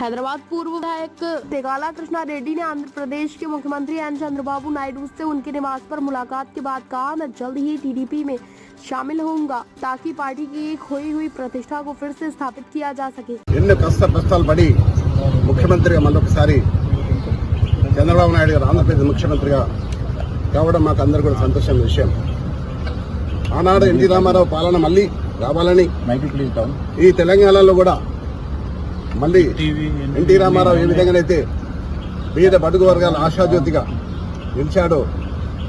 हैदराबाद पूर्व विधायक तेगाला कृष्णा रेड्डी ने आंध्र प्रदेश के मुख्यमंत्री एन चंद्रबाबू नायडू से उनके निवास पर मुलाकात के बाद कहा, मैं जल्द ही टीडीपी में शामिल होऊंगा ताकि पार्टी की खोई हुई प्रतिष्ठा को फिर से स्थापित किया जा सके। ఎన్ని కష్టాలు పడి ముఖ్యమంత్రిగా మళ్ళొకసారి చంద్రబాబు నాయుడు గారు ఆంధ్రప్రదేశ్ ముఖ్యమంత్రిగా కావడం మాకు అందరూ కూడా సంతోషమైన విషయం. ఆనాడు ఎన్టీ రామారావు పాలన మళ్ళీ రావాలని ఈ తెలంగాణలో కూడా మళ్ళీ ఎన్టీ రామారావు ఏ విధంగానైతే పేద బడుగు వర్గాల ఆశాజ్యోతిగా నిలిచాడో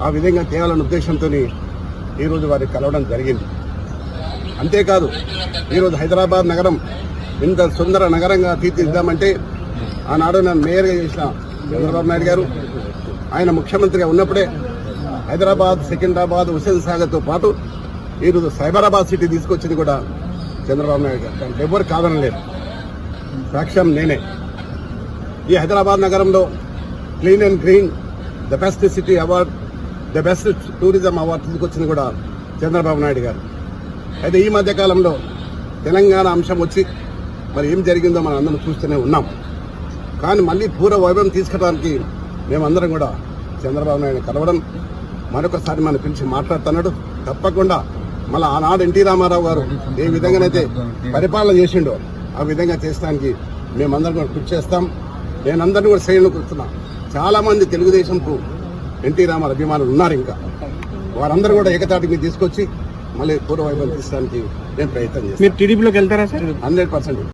ఆ విధంగా తేవాలన్న ఉద్దేశంతో ఈరోజు వారికి కలవడం జరిగింది. అంతేకాదు ఈరోజు హైదరాబాద్ నగరం ఇంత సుందర నగరంగా తీర్చిదిద్దామంటే ఆనాడు నన్ను మేయర్గా చేసిన చంద్రబాబు నాయుడు గారు ఆయన ముఖ్యమంత్రిగా ఉన్నప్పుడే హైదరాబాద్, సికింద్రాబాద్, హుస్సేన్ సాగర్తో పాటు ఈరోజు సైబరాబాద్ సిటీ తీసుకొచ్చింది కూడా చంద్రబాబు నాయుడు గారు. దానికి ఎవరు కాదనలేదు, సాక్ష్యం నేనే. ఈ హైదరాబాద్ నగరంలో clean and green the best city award, the best tourism award తీసుకొచ్చింది కూడా చంద్రబాబు నాయుడు గారు. అయితే ఈ మధ్యకాలంలో తెలంగాణ అంశం వచ్చి మరి ఏం జరిగిందో మనం అందరం చూస్తూనే ఉన్నాం. కానీ మళ్ళీ పూర్వ వైభవం తీసుకురావడానికి మేమందరం కూడా చంద్రబాబు నాయుడు కలవడం, మరొకసారి మనం పిలిచి మాట్లాడుతున్నాడు. తప్పకుండా మళ్ళీ ఆనాడు ఎన్టీ రామారావు గారు ఏ విధంగానైతే పరిపాలన చేసిండో ఆ విధంగా చేసడానికి మేమందరం కూడా కృషి చేస్తాం. నేనందరినీ కూడా శ్రేణులకు వస్తున్నా. చాలా మంది తెలుగుదేశంకు ఎన్టీ రామారావు అభిమానులు ఉన్నారు. ఇంకా వారందరూ కూడా ఏకతాటి మీద తీసుకొచ్చి మళ్ళీ పూర్వ వైభవం తీసుకోవడానికి నేను ప్రయత్నం చేస్తాను. 100%